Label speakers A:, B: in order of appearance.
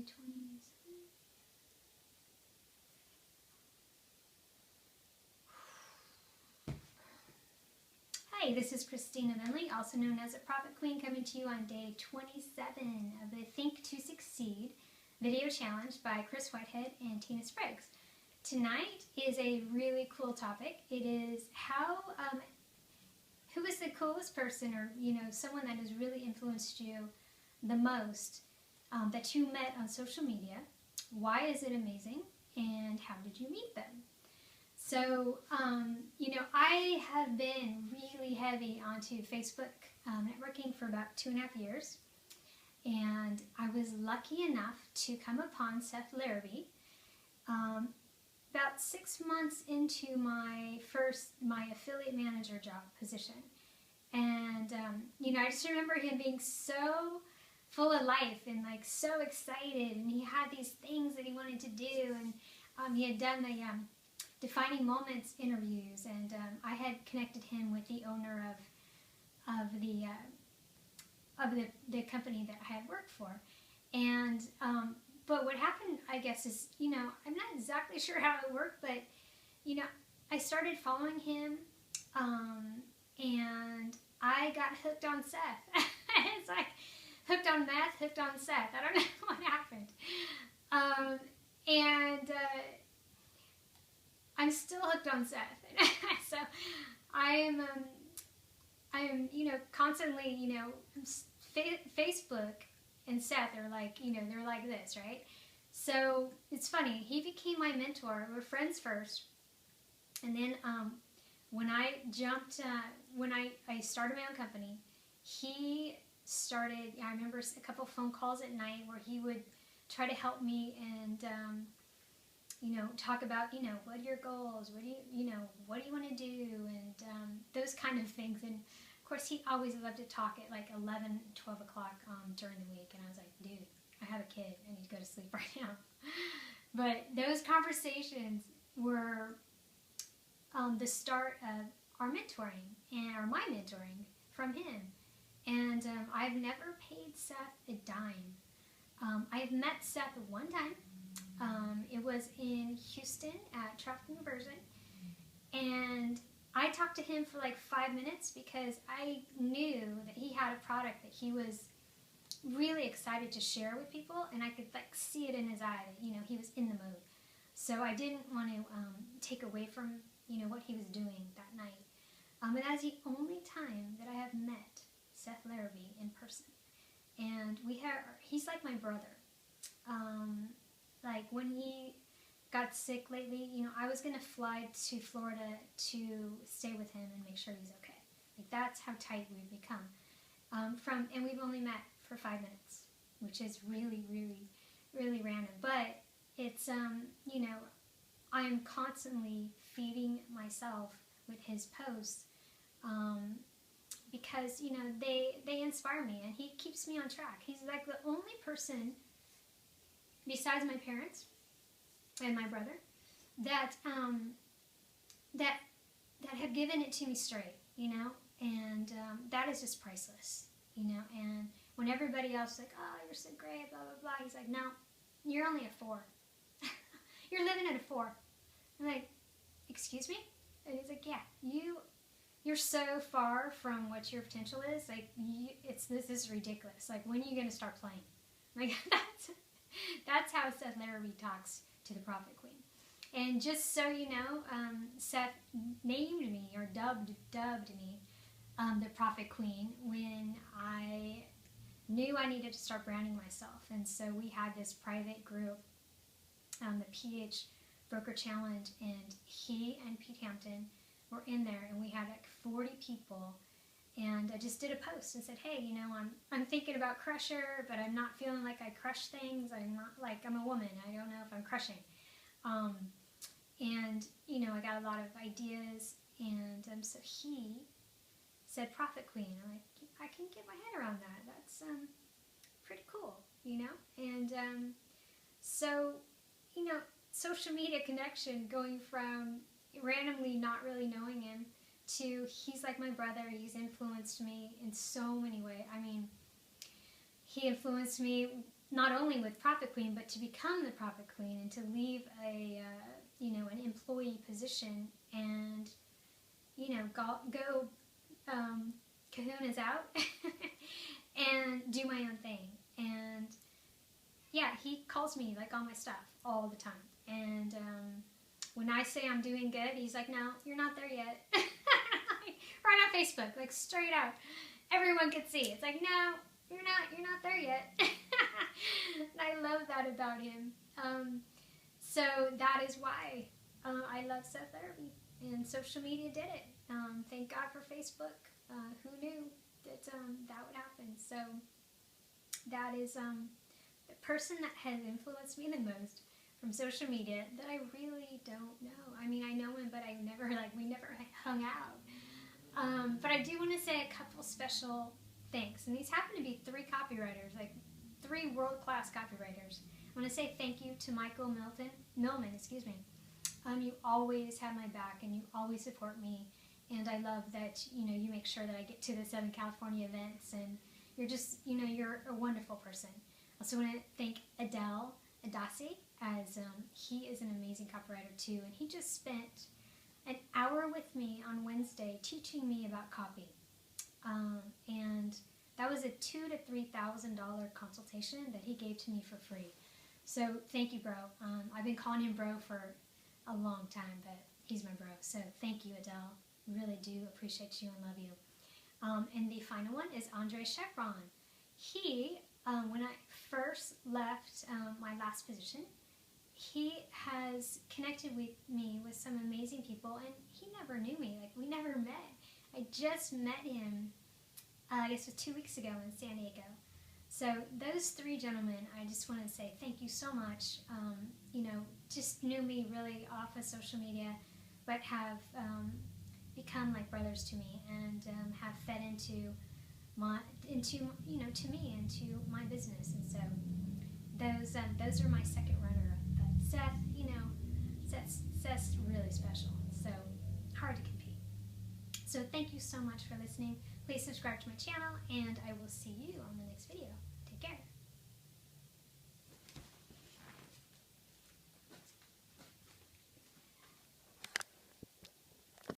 A: 20s. Hi, this is Christina Vendley, also known as a Prophet Queen, coming to you on day 27 of the Think to Succeed video challenge by Chris Whitehead and Tina Spriggs. Tonight is a really cool topic. It is who is the coolest person, or someone that has really influenced you the most that you met on social media. Why is it amazing, and how did you meet them? So, I have been really heavy onto Facebook networking for about 2.5 years, and I was lucky enough to come upon Seth Larrabee about 6 months into my affiliate manager job position. And, I just remember him being so full of life and so excited, and he had these things that he wanted to do, and he had done the Defining Moments interviews, and I had connected him with the owner of the company that I had worked for. And but what happened, I guess, is I'm not exactly sure how it worked, but I started following him, and I got hooked on Seth. It's like hooked on meth, hooked on Seth. I don't know what happened, I'm still hooked on Seth. So I am constantly, Facebook and Seth are they're like this, right? So it's funny, he became my mentor. We're friends first, and then when I started my own company, he started, I remember a couple phone calls at night where he would try to help me and talk about, what are your goals, what do you want to do, and those kind of things. And of course, he always loved to talk at 11, 12 o'clock during the week, and I was like, dude, I have a kid, I need to go to sleep right now. But those conversations were the start of our mentoring, or my mentoring from him. And I've never paid Seth a dime. I've met Seth one time. It was in Houston at Traffic Conversion, and I talked to him for 5 minutes because I knew that he had a product that he was really excited to share with people, and I could see it in his eye that he was in the mood. So I didn't want to take away from what he was doing that night. And that's the only time that I have met Seth Larrabee in person, and he's like my brother. When he got sick lately, I was going to fly to Florida to stay with him and make sure he's okay. That's how tight we've become. And we've only met for 5 minutes, which is really, really, really random. But it's, I'm constantly feeding myself with his posts because, they inspire me, and he keeps me on track. He's the only person besides my parents and my brother that have given it to me straight, and that is just priceless, and when everybody else is like, oh, you're so great, blah, blah, blah, he's like, no, you're only a 4. You're living at a 4. I'm like, excuse me? And he's like, yeah, you're so far from what your potential is, this is ridiculous, when are you going to start playing? That's how Seth Larrabee talks to the Prophet Queen. And just so you know, Seth named me, or dubbed me, the Prophet Queen when I knew I needed to start branding myself. And so we had this private group, the PH Broker Challenge, and he and Pete Hampton were in there, and we had 40 people. And I just did a post and said, hey, I'm thinking about crusher, but I'm not feeling like I crush things. I'm not I'm a woman. I don't know if I'm crushing. I got a lot of ideas. And so he said Prophet Queen. I'm like, I can get my head around that. That's pretty cool, And so, social media connection, going from randomly not really knowing him to he's like my brother. He's influenced me in so many ways. I mean, he influenced me not only with Profit Queen, but to become the Profit Queen and to leave a an employee position and go kahunas out and do my own thing. And yeah, he calls me like on my stuff all the time. And when I say I'm doing good, he's like, no, you're not there yet. Right on Facebook, like straight out. Everyone could see. It's like, no, you're not there yet. And I love that about him. So that is why I love Seth Therapy. And social media did it. Thank God for Facebook. Who knew that that would happen? So that is the person that has influenced me the most from social media that I really don't know. I mean, I know him, but we never hung out. But I do want to say a couple special thanks. And these happen to be 3 copywriters, like 3 world-class copywriters. I want to say thank you to Michael Millman, excuse me. You always have my back and you always support me. And I love that, you make sure that I get to the Southern California events, and you're just, you're a wonderful person. I also want to thank Adele Adasi, as he is an amazing copywriter too, and he just spent an hour with me on Wednesday teaching me about copy. And that was a $2,000 to $3,000 consultation that he gave to me for free. So thank you, bro. I've been calling him bro for a long time, but he's my bro. So thank you, Adele. Really do appreciate you and love you. And the final one is Andre Chevron. He, when I first left my last position, he has connected with me with some amazing people, and he never knew me. Like, we never met. I just met him, I guess it was 2 weeks ago in San Diego. So those 3 gentlemen, I just want to say thank you so much. Just knew me really off of social media, but have become like brothers to me, and have fed into me, into my business. And so those are my second runner-up. But Seth, Seth's really special. So hard to compete. So thank you so much for listening. Please subscribe to my channel, and I will see you on the next video.